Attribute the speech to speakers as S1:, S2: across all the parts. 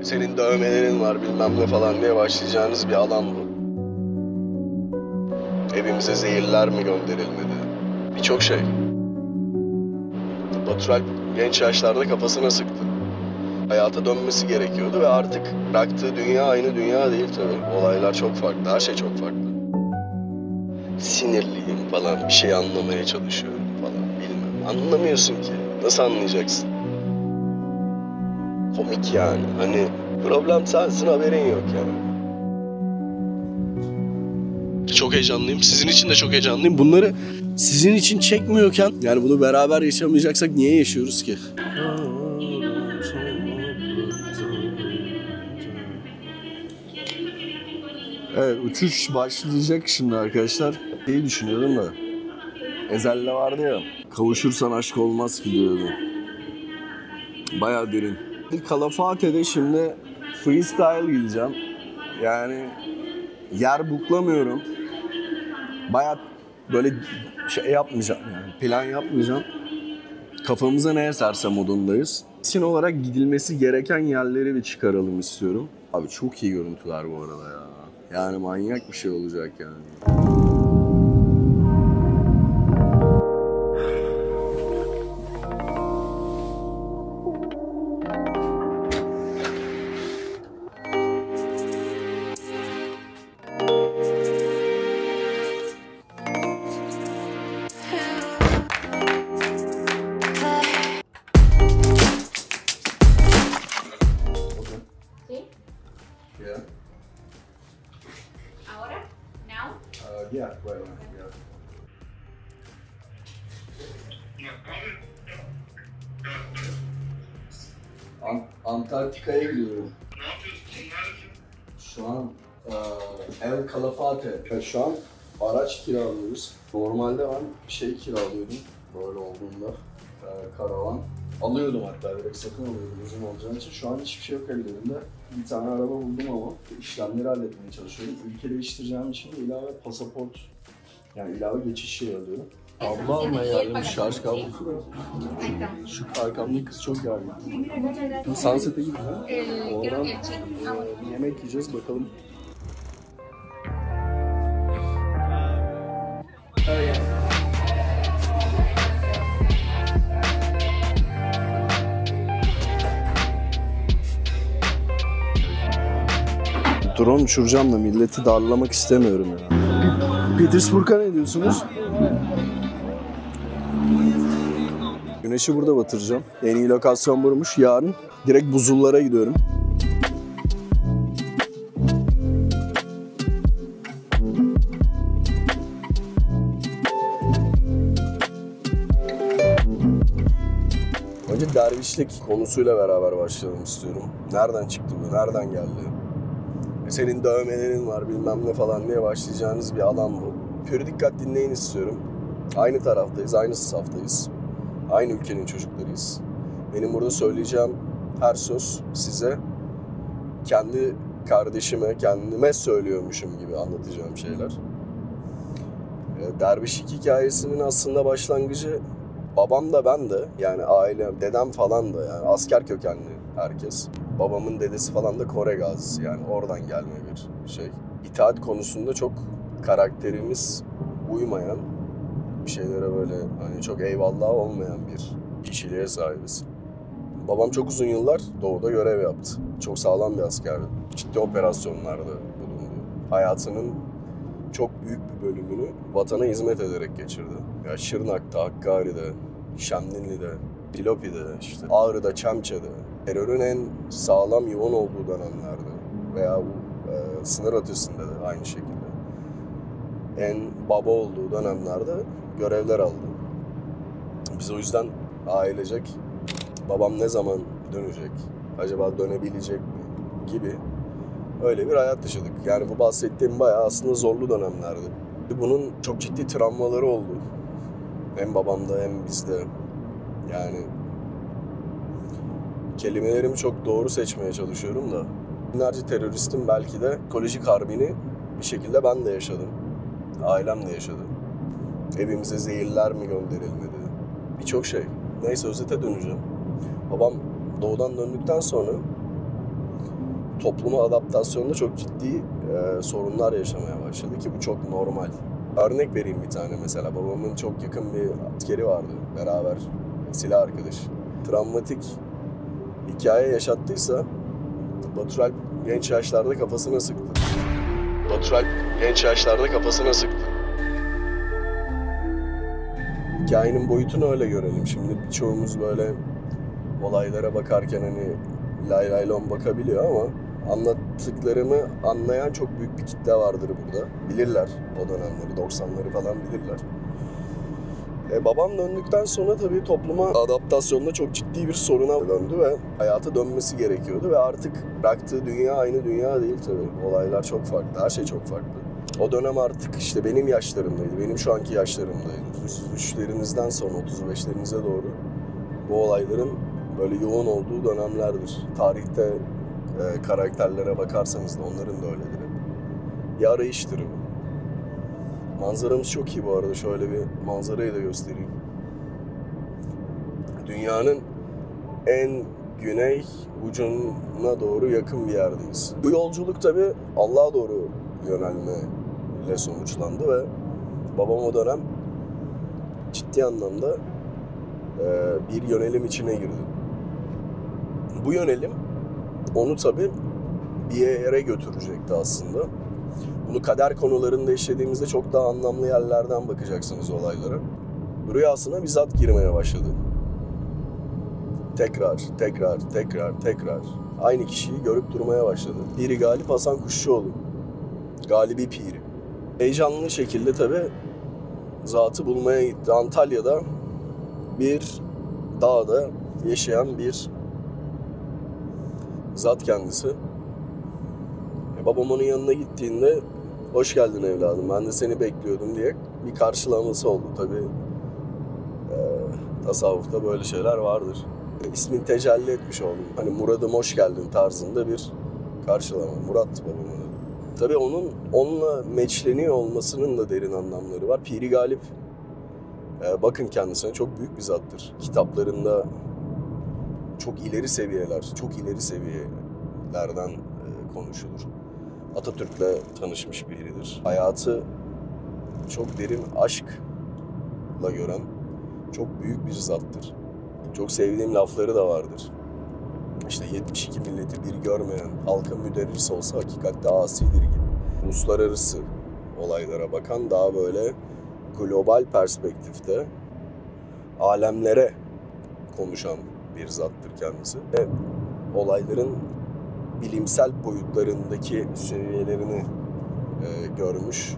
S1: senin dövmelerin var bilmem ne falan diye başlayacağınız bir alan bu. Evimize zehirler mi gönderilmedi? Birçok şey. Batural genç yaşlarda kafasına sıktı. Hayata dönmesi gerekiyordu ve artık bıraktığı dünya aynı dünya değil tabii. Olaylar çok farklı, her şey çok farklı. Sinirliyim falan, bir şey anlamaya çalışıyorum falan bilmem. Anlamıyorsun ki. Nasıl anlayacaksın? Komik yani. Hani problem sensin, haberin yok yani. Çok heyecanlıyım. Sizin için de çok heyecanlıyım. Bunları sizin için çekmiyorken yani bunu beraber yaşamayacaksak niye yaşıyoruz ki? Evet, uçuş başlayacak şimdi arkadaşlar. İyi düşünüyorum da. Ezel'de vardı ya. Kavuşursan aşk olmaz ki diyordu. Bayağı derin. Calafate'de şimdi freestyle gideceğim. Yani yer buklamıyorum. Bayağı böyle şey yapmayacağım yani. Plan yapmayacağım. Kafamıza ne eserse modundayız. Kesin olarak gidilmesi gereken yerleri bir çıkaralım istiyorum. Abi çok iyi görüntüler bu arada ya. Yani manyak bir şey olacak yani. Yeah.
S2: Ahora? Now?
S1: Yeah, right now. Yeah. Antarktika'ya gidiyorum. Şu an El Calafate. Şu an araç kiralıyoruz. Normalde ben şey kiralıyordum böyle olduğunda. Karavan. Alıyordum hatta direkt satın alıyordum uzun olacağı için. Şu an hiçbir şey yok ellerimde. Bir tane araba buldum ama işlemleri halletmeye çalışıyorum. Ülke değiştireceğim için de ilave pasaport, yani ilave geçiş şeyi alıyorum. Kablo almaya geldim, şarj kablosu. Şu arkamdaki kız çok yardım. Sunset'e gidiyor. Oradan yemek yiyeceğiz bakalım. Drone uçuracağım da milleti darlamak istemiyorum ya. Petersburg'a ne diyorsunuz? Güneşi burada batıracağım. En iyi lokasyon burmuş. Yarın direkt buzullara gidiyorum. Önce dervişlik konusuyla beraber başlayalım istiyorum. Nereden çıktı bu? Nereden geldi? Senin dövmelerin var bilmem ne falan diye başlayacağınız bir alan bu. Pür dikkat dinleyin istiyorum. Aynı taraftayız, aynı saftayız. Aynı ülkenin çocuklarıyız. Benim burada söyleyeceğim her söz size kendi kardeşime, kendime söylüyormuşum gibi anlatacağım şeyler. Dervişlik hikayesinin aslında başlangıcı babam da ben de, yani ailem, dedem falan da, yani asker kökenli herkes. Babamın dedesi falan da Kore gazisi, yani oradan gelme bir şey. İtaat konusunda çok karakterimiz uymayan, bir şeylere böyle hani çok eyvallah olmayan bir kişiliğe sahibiz. Babam çok uzun yıllar doğuda görev yaptı. Çok sağlam bir askerdi. Ciddi operasyonlarda bulundu. Hayatının çok büyük bir bölümünü vatana hizmet ederek geçirdi. Ya Şırnak'ta, Hakkari'de, Şemdinli'de, Silopi'de, işte Ağrı'da, Çemçe'de, terörün en sağlam yoğun olduğu dönemlerde veya sınır ötesinde de aynı şekilde en baba olduğu dönemlerde görevler aldı. Biz o yüzden ailecek babam ne zaman dönecek, acaba dönebilecek mi gibi öyle bir hayat yaşadık. Yani bu bahsettiğim bayağı aslında zorlu dönemlerdi. Bunun çok ciddi travmaları oldu. Hem babamda hem bizde. Yani kelimelerimi çok doğru seçmeye çalışıyorum da. Binlerce teröristin belki de ekolojik harbini bir şekilde ben de yaşadım. Ailem de yaşadı. Evimize zehirler mi gönderilmedi? Birçok şey. Neyse özete döneceğim. Babam doğudan döndükten sonra topluma adaptasyonda çok ciddi sorunlar yaşamaya başladı ki bu çok normal. Örnek vereyim bir tane mesela. Babamın çok yakın bir askeri vardı. Beraber silah arkadaş. Travmatik hikaye yaşattıysa Batur Alp genç yaşlarda kafasına sıktı. Hikayenin boyutunu öyle görelim. Şimdi birçoğumuz böyle olaylara bakarken hani lay lay lom bakabiliyor ama anlattıklarımı anlayan çok büyük bir kitle vardır burada. Bilirler o dönemleri, 90'ları falan bilirler. Babam döndükten sonra tabii topluma adaptasyonda çok ciddi bir soruna döndü ve hayata dönmesi gerekiyordu ve artık bıraktığı dünya aynı dünya değil tabii. Olaylar çok farklı, her şey çok farklı. O dönem artık işte benim yaşlarımdaydı, benim şu anki yaşlarımdaydı. 33'lerinizden sonra 35'lerinize doğru bu olayların böyle yoğun olduğu dönemlerdir. Tarihte karakterlere bakarsanız da onların da öyledir. Bir arayıştır bu. Manzaramız çok iyi bu arada. Şöyle bir manzarayı da göstereyim. Dünyanın en güney ucuna doğru yakın bir yerdeyiz. Bu yolculuk tabii Allah'a doğru yönelmeyle sonuçlandı ve babam o dönem ciddi anlamda bir yönelim içine girdi. Bu yönelim onu tabii bir yere götürecekti aslında. Bunu kader konularında işlediğimizde çok daha anlamlı yerlerden bakacaksınız olaylara. Rüyasına bizzat girmeye başladı. Tekrar. Aynı kişiyi görüp durmaya başladı. Piri Galip Hasan Kuşçuoğlu. Galibi Piri. Heyecanlı şekilde tabii zatı bulmaya gitti. Antalya'da bir dağda yaşayan bir zat kendisi. Babam onun yanına gittiğinde hoş geldin evladım, ben de seni bekliyordum diye bir karşılaması oldu. Tabii tasavvufta böyle şeyler vardır. İsmin tecelli etmiş oldum. Hani Murat'ım hoş geldin tarzında bir karşılama. Murat babamın adı. Tabii onunla meçleniyor olmasının da derin anlamları var. Piri Galip, bakın kendisine, çok büyük bir zattır. Kitaplarında çok ileri seviyelerden konuşulur. Atatürk'le tanışmış biridir. Hayatı çok derin aşkla gören çok büyük bir zattır. Çok sevdiğim lafları da vardır. İşte 72 milleti bir görmeyen, halka müderris olsa hakikatte asidir gibi. Uluslararası olaylara bakan, daha böyle global perspektifte alemlere konuşan bir zattır kendisi. Ve olayların bilimsel boyutlarındaki seviyelerini görmüş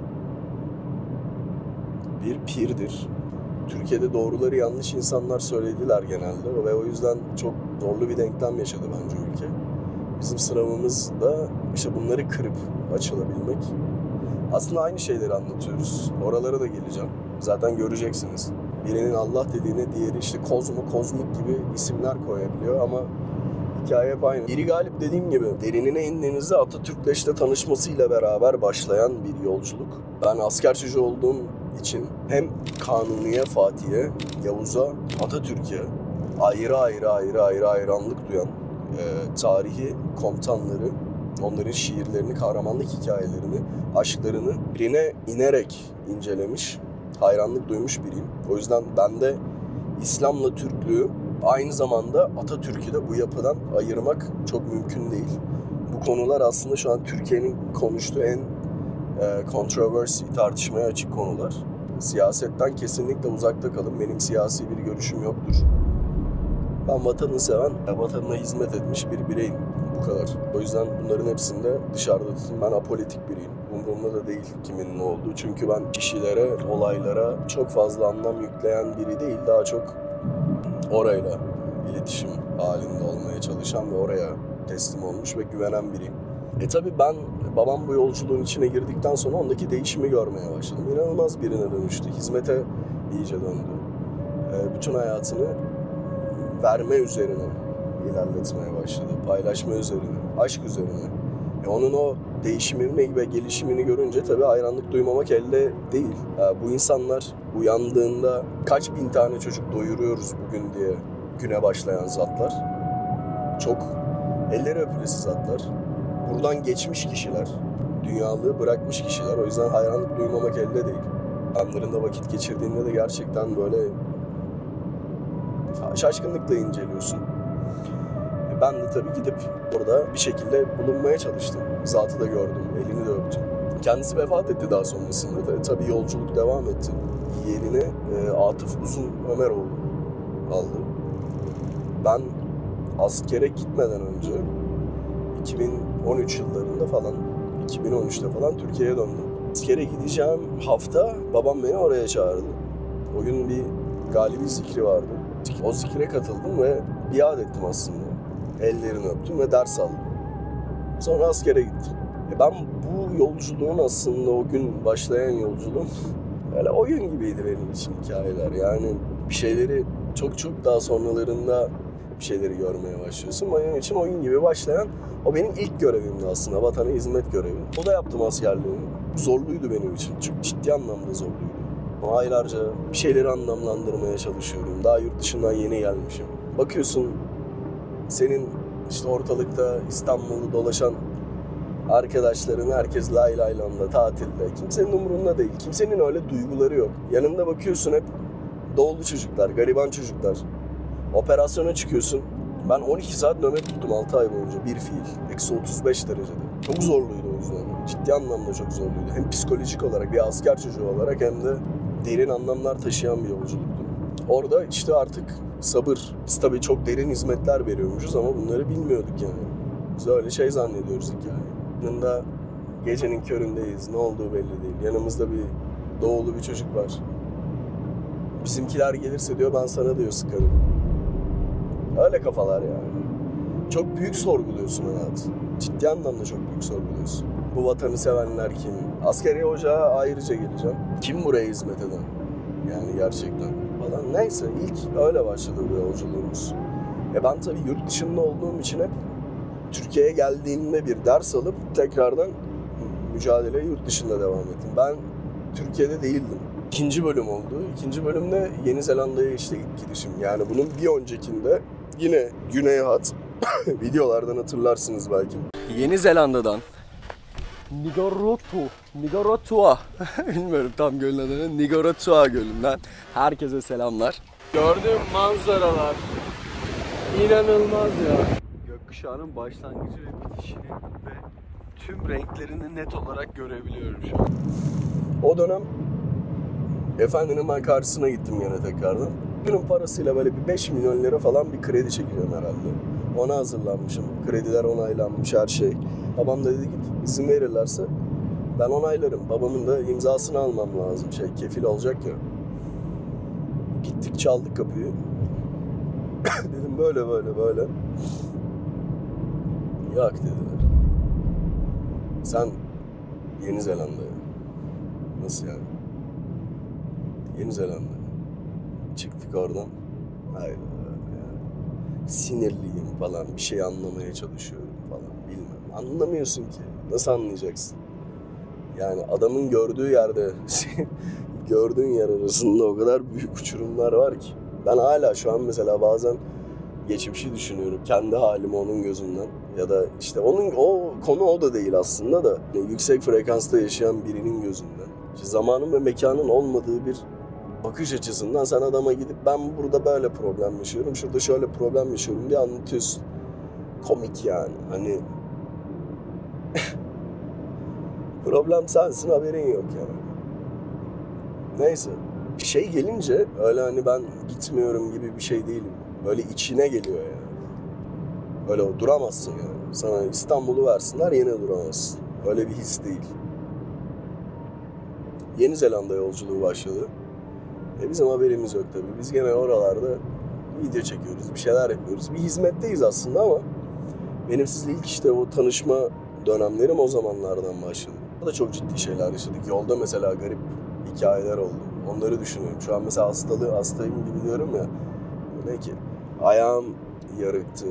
S1: bir pirdir. Türkiye'de doğruları yanlış insanlar söylediler genelde ve o yüzden çok zorlu bir denklem yaşadı bence ülke. Bizim sınavımız da işte bunları kırıp açılabilmek. Aslında aynı şeyleri anlatıyoruz. Oralara da geleceğim. Zaten göreceksiniz. Birinin Allah dediğine diğeri işte kozmik gibi isimler koyabiliyor ama hikaye hep aynı. Piri Galip, dediğim gibi, derinine indiğinizde Atatürk'le işte tanışmasıyla beraber başlayan bir yolculuk. Ben asker çocuğu olduğum için hem Kanuni'ye, Fatih'e, Yavuz'a, Atatürk'e ayrı hayranlık duyan tarihi komutanları, onların şiirlerini, kahramanlık hikayelerini, aşklarını birine inerek incelemiş, hayranlık duymuş biriyim. O yüzden ben de İslam'la Türklüğü, aynı zamanda Atatürk'ü de bu yapıdan ayırmak çok mümkün değil. Bu konular aslında şu an Türkiye'nin konuştuğu en tartışmaya açık konular. Siyasetten kesinlikle uzakta kalın. Benim siyasi bir görüşüm yoktur. Ben vatanını seven, vatanına hizmet etmiş bir bireyim. Bu kadar. O yüzden bunların hepsinde dışarıda tutun. Ben apolitik biriyim. Umurumda da değil kimin ne olduğu. Çünkü ben kişilere, olaylara çok fazla anlam yükleyen biri değil. Daha çok orayla iletişim halinde olmaya çalışan ve oraya teslim olmuş ve güvenen biriyim. Tabii babam bu yolculuğun içine girdikten sonra ondaki değişimi görmeye başladım. İnanılmaz birine dönüştü. Hizmete iyice döndü. Bütün hayatını verme üzerine ilerletmeye başladı. Paylaşma üzerine, aşk üzerine. Onun o değişimini ve gelişimini görünce tabii hayranlık duymamak elde değil. Bu insanlar uyandığında kaç bin tane çocuk doyuruyoruz bugün diye güne başlayan zatlar. Çok elleri öpülesi zatlar. buradan geçmiş kişiler. Dünyalığı bırakmış kişiler. O yüzden hayranlık duymamak elde değil. Yanlarında vakit geçirdiğinde de gerçekten böyle şaşkınlıkla inceliyorsun. Ben de tabii gidip orada bir şekilde bulunmaya çalıştım. Zatı da gördüm, elini de öptüm. Kendisi vefat etti daha sonrasında. Tabii yolculuk devam etti. Yerine Atıf Uzun Ömeroğlu aldı. Ben askere gitmeden önce 2013 yıllarında falan, 2013'te falan Türkiye'ye döndüm. Askere gideceğim hafta babam beni oraya çağırdı. O gün bir galibi zikri vardı. O zikre katıldım ve biat ettim aslında. Ellerini öptüm ve ders aldım. Sonra askere gittim. Ben bu yolculuğun aslında o gün başlayan yolculuğum öyle oyun gibiydi benim için hikayeler. Yani bir şeyleri çok daha sonralarında bir şeyleri görmeye başlıyorsun. Benim için oyun gibi başlayan o benim ilk görevimdi aslında. Vatana hizmet görevi. O da yaptım askerliğini. Zorluydu benim için. Çok ciddi anlamda zorluydu. Aylarca bir şeyleri anlamlandırmaya çalışıyorum. Daha yurt dışından yeni gelmişim. Bakıyorsun senin işte ortalıkta İstanbul'u dolaşan arkadaşların herkes lay lay landa tatilde. Kimsenin umurunda değil. Kimsenin öyle duyguları yok. Yanında bakıyorsun hep doğulu çocuklar, gariban çocuklar. Operasyona çıkıyorsun. Ben 12 saat nöbet tuttum 6 ay boyunca bir fiil. Eksi 35 derecede. Çok zorluydu o yüzden. Ciddi anlamda çok zorluydu. Hem psikolojik olarak bir asker çocuğu olarak hem de derin anlamlar taşıyan bir yolculuktu. Orada işte artık sabır. Biz tabii çok derin hizmetler veriyormuşuz ama bunları bilmiyorduk yani. Biz öyle şey zannediyoruz hikaye. Yanında gecenin köründeyiz. Ne olduğu belli değil. Yanımızda bir doğulu bir çocuk var. Bizimkiler gelirse diyor ben sana diyor sıkarım. Öyle kafalar yani. Çok büyük sorguluyorsun hayatı. Ciddi anlamda çok büyük sorguluyorsun. Bu vatanı sevenler kim? Askeri ocağa ayrıca geleceğim. Kim buraya hizmet eden? Yani gerçekten falan. Neyse ilk öyle başladı bu yolculuğumuz. Ben tabii yurt dışında olduğum için hep Türkiye'ye geldiğimde bir ders alıp tekrardan mücadeleye yurt dışında devam ettim. Ben Türkiye'de değildim. İkinci bölüm oldu. İkinci bölümde Yeni Zelanda'ya işte ilk gidişim. Yani bunun bir öncekinde yine Güney Hat videolardan hatırlarsınız belki. Yeni Zelanda'dan Nigarotua bilmiyorum tam gölün adını. Nigarotua Gölü'nden herkese selamlar.
S2: Gördüğüm manzaralar inanılmaz ya.
S1: Gökkuşağının başlangıcı ve bitişini ve tüm renklerini net olarak görebiliyorum şu an. O dönem efendinin ben karşısına gittim yine tekrardan. Günün parasıyla böyle bir 5 milyon lira falan bir kredi çekeceğim herhalde. Ona hazırlanmışım. Krediler onaylanmış her şey. Babam da dedi git izin verirlerse ben onaylarım. Babamın da imzasını almam lazım. Kefil olacak ya. Gittik çaldık kapıyı. Dedim böyle. Yok dediler. Sen Yeni Zelanda'ya. Nasıl yani? Yeni Zelanda. Çıktık oradan. Hayır yani. Sinirliyim falan. Bir şey anlamaya çalışıyorum falan. Bilmem. Anlamıyorsun ki. Nasıl anlayacaksın? Yani adamın gördüğü yerde gördüğün yer arasında o kadar büyük uçurumlar var ki. Ben hala şu an mesela bazen geçmişi düşünüyorum. Kendi halimi onun gözünden. Ya da işte o konu o da değil aslında da. Yüksek frekansta yaşayan birinin gözünden. İşte zamanın ve mekanın olmadığı bir bakış açısından sen adama gidip ben burada böyle problem yaşıyorum, şurada şöyle problem yaşıyorum diye anlatıyorsun. Komik yani. Hani problem sensin, haberin yok yani. Neyse. Bir şey gelince öyle hani ben gitmiyorum gibi bir şey değilim. Böyle içine geliyor yani. Öyle duramazsın yani. Sana İstanbul'u versinler yine duramazsın. Öyle bir his değil. Yeni Zelanda yolculuğu başladı. Bizim haberimiz yok tabii. Biz gene oralarda video çekiyoruz, bir şeyler yapıyoruz. Bir hizmetteyiz aslında ama benim sizle ilk işte o tanışma dönemlerim o zamanlardan başladı. Orada çok ciddi şeyler yaşadık. Yolda mesela garip hikayeler oldu. Onları düşünüyorum. Şu an mesela hastayım gibi diyorum ya. Ne ki? Ayağım yarıktı.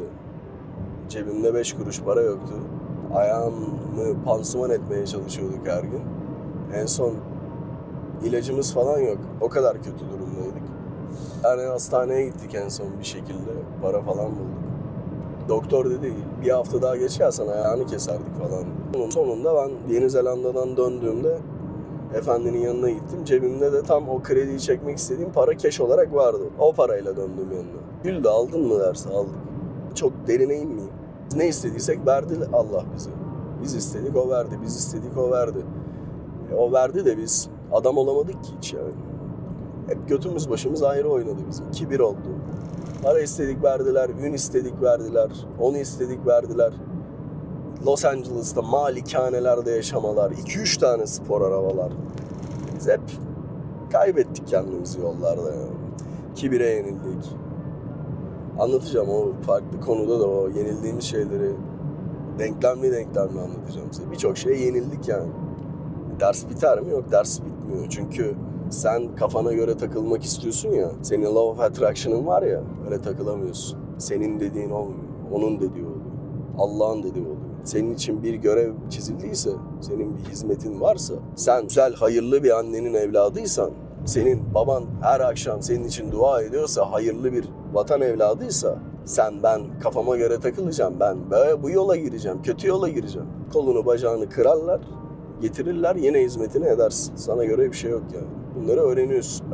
S1: Cebimde 5 kuruş para yoktu. Ayağımı pansuman etmeye çalışıyorduk her gün. En son İlacımız falan yok. O kadar kötü durumdaydık. Yani hastaneye gittik en son bir şekilde. Para falan bulduk. Doktor dedi bir hafta daha geç gelsen ayağını keserdik falan. Bunun sonunda ben Yeni Zelanda'dan döndüğümde efendinin yanına gittim. Cebimde de tam o krediyi çekmek istediğim para cash olarak vardı. O parayla döndüm yanına. Gül de aldın mı derse aldık. Çok derine inmeyeyim. Ne istediysek verdi Allah bize. Biz istedik o verdi. Biz istedik o verdi. O verdi de biz adam olamadık ki hiç yani. Hep götümüz başımız ayrı oynadı bizim. Kibir oldu. Para istedik verdiler, ün istedik verdiler, onu istedik verdiler. Los Angeles'ta malikanelerde yaşamalar, 2-3 tane spor arabalar. Biz hep kaybettik kendimizi yollarda yani. Kibire yenildik. Anlatacağım o farklı konuda da o yenildiğimiz şeyleri denklemli anlatacağım size. Birçok şeye yenildik yani. Ders biter mi? Yok, ders bitmiyor. Çünkü sen kafana göre takılmak istiyorsun ya. Senin law of attraction'ın var ya, öyle takılamıyorsun. Senin dediğin olmuyor. Onun dediği oluyor. Allah'ın dediği oluyor. Senin için bir görev çizildiyse, senin bir hizmetin varsa, sen güzel, hayırlı bir annenin evladıysan, senin baban her akşam senin için dua ediyorsa, hayırlı bir vatan evladıysa, ben kafama göre takılacağım, ben böyle bu yola gireceğim, kötü yola gireceğim. Kolunu bacağını kırarlar, getirirler, yine hizmetini edersin. Sana göre bir şey yok yani. Bunları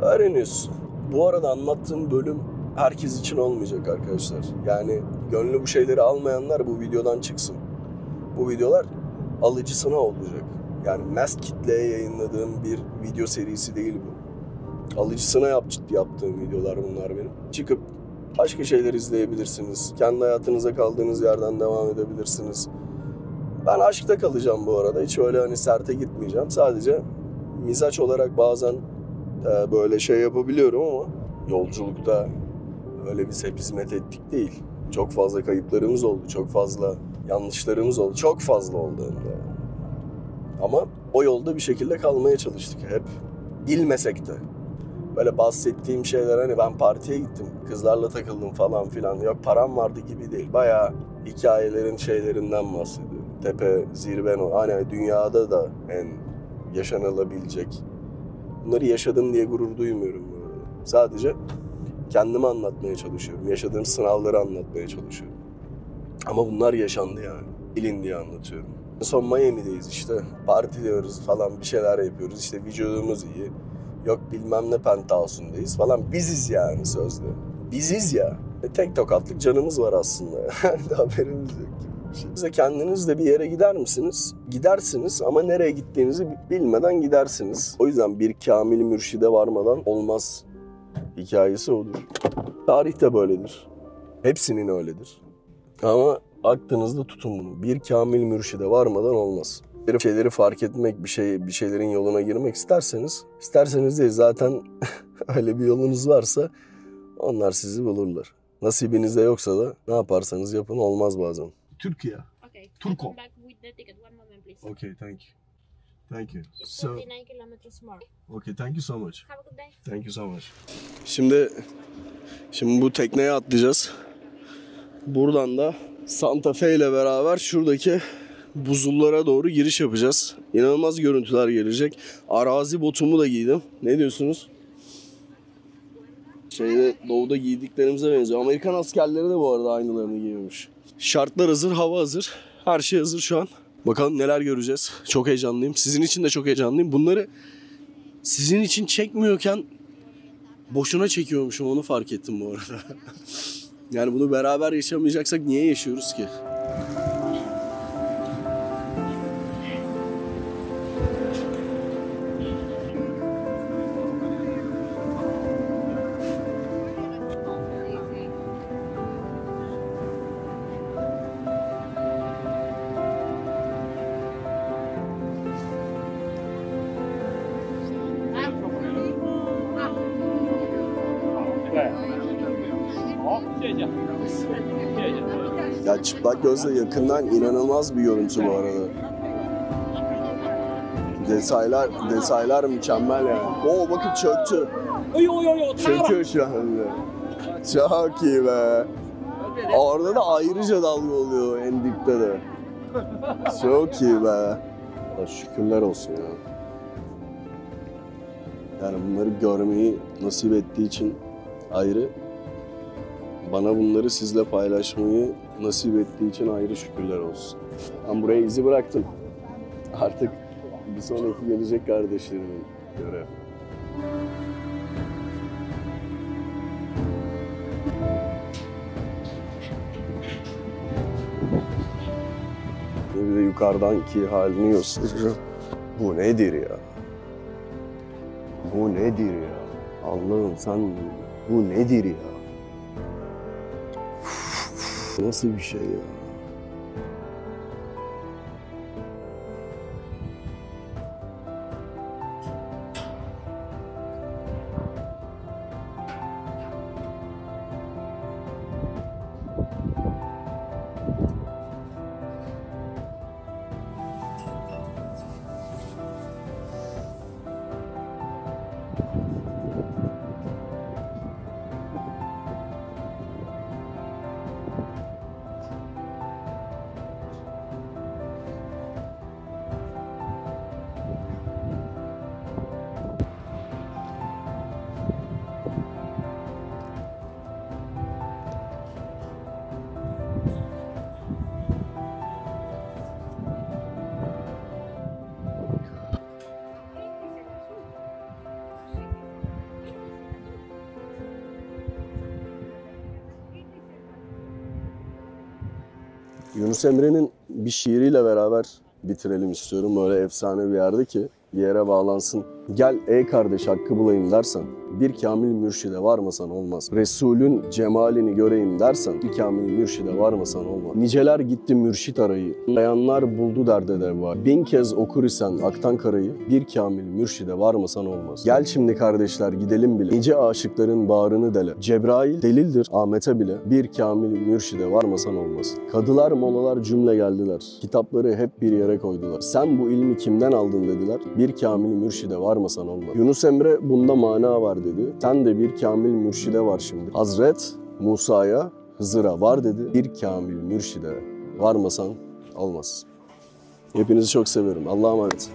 S1: öğreniyorsun. Bu arada anlattığım bölüm herkes için olmayacak arkadaşlar. Yani gönlü bu şeyleri almayanlar bu videodan çıksın. Bu videolar alıcısına olacak. Yani mass kitleye yayınladığım bir video serisi değil bu. Alıcısına yaptığım videolar bunlar benim. Çıkıp başka şeyler izleyebilirsiniz. Kendi hayatınıza kaldığınız yerden devam edebilirsiniz. Ben aşkta kalacağım bu arada. Hiç öyle hani serte gitmeyeceğim. Sadece mizaç olarak bazen böyle şey yapabiliyorum ama yolculukta öyle biz hep hizmet ettik değil. Çok fazla kayıplarımız oldu. Çok fazla yanlışlarımız oldu. Çok fazla oldu hem de. Ama o yolda bir şekilde kalmaya çalıştık hep. Bilmesek de. Böyle bahsettiğim şeyler hani ben partiye gittim, kızlarla takıldım falan filan. Yok param vardı gibi değil. Bayağı hikayelerin şeylerinden bahsediyorum. Tepe, zirven o. Hani dünyada da en yaşanılabilecek. Bunları yaşadım diye gurur duymuyorum böyle. Sadece kendimi anlatmaya çalışıyorum. Yaşadığım sınavları anlatmaya çalışıyorum. Ama bunlar yaşandı yani. Bilin diye anlatıyorum. Son Miami'deyiz işte. Partiliyoruz falan, bir şeyler yapıyoruz. İşte vücudumuz iyi. Yok bilmem ne penthouse'undayız falan. Biziz yani sözde. Biziz ya. Tek tokatlık canımız var aslında. Haberimiz yok gibi bir şey. Size kendiniz de bir yere gider misiniz? Gidersiniz ama nereye gittiğinizi bilmeden gidersiniz. O yüzden bir kamil mürşide varmadan olmaz hikayesi odur. Tarih de böyledir. Hepsinin öyledir. Ama aklınızda tutun bunu. Bir kamil mürşide varmadan olmaz. Bir şeyleri fark etmek, bir şeylerin yoluna girmek isterseniz değil zaten öyle bir yolunuz varsa onlar sizi bulurlar. Nasibinizde yoksa da ne yaparsanız yapın olmaz bazen. Türkiye.
S3: Okay.
S1: Turco.
S3: Come back with the ticket. One moment, please.
S1: Okay, thank you. Thank you.
S3: It's
S1: So,
S3: 49 kilometers more.
S1: okay, thank you so much.
S3: Have a good day.
S1: Thank you so much. Şimdi bu tekneye atlayacağız. Buradan da Santa Fe ile beraber şuradaki buzullara doğru giriş yapacağız. İnanılmaz görüntüler gelecek. Arazi botumu da giydim. Ne diyorsunuz? Doğuda giydiklerimize benziyor. Amerikan askerleri de bu arada aynılarını giymiş. Şartlar hazır, hava hazır. Her şey hazır şu an. Bakalım neler göreceğiz. Çok heyecanlıyım. Sizin için de çok heyecanlıyım. Bunları sizin için çekmiyorken boşuna çekiyormuşum, onu fark ettim bu arada. Yani bunu beraber yaşamayacaksak niye yaşıyoruz ki? Ya çıplak gözle yakından inanılmaz bir görüntü bu arada. Detaylar mükemmel yani. Oo bakın çöktü. Çöküyor şu an. Çok iyi be. Orada da ayrıca dalga oluyor en dipte de. Çok iyi be. Şükürler olsun ya. Yani bunları görmeyi nasip ettiği için ayrı. Bana bunları sizle paylaşmayı nasip ettiği için ayrı şükürler olsun. Ben buraya izi bıraktım. Artık bir sonraki gelecek kardeşlerimin görev. Bir de yukarıdanki halini göstereceğim. Bu nedir ya? Bu nedir ya? Allah'ım sen bu nedir ya? Nasıl bir şey ya? Yunus Emre'nin bir şiiriyle beraber bitirelim istiyorum. Böyle efsane bir yerde ki bir yere bağlansın. Gel ey kardeş hakkı bulayım dersen, bir kamil mürşide varmasan olmaz. Resulün cemalini göreyim dersen, bir kamil mürşide varmasan olmaz. Niceler gitti mürşit arayı, dayanlar buldu derde deva. Bin kez okur isen aktan karayı, bir kamil mürşide varmasan olmaz. Gel şimdi kardeşler gidelim bile, nice aşıkların bağrını dele. Cebrail delildir Ahmet'e bile, bir kamil mürşide varmasan olmaz. Kadılar molalar cümle geldiler, kitapları hep bir yere koydular. Sen bu ilmi kimden aldın dediler, bir kamil mürşide varmasan olmaz. Yunus Emre bunda mana var dedi. Sen de bir kamil mürşide var şimdi. Hazret Musa'ya, Hızır'a var dedi. Bir kamil mürşide varmasan olmaz. Hepinizi çok seviyorum. Allah'a emanet.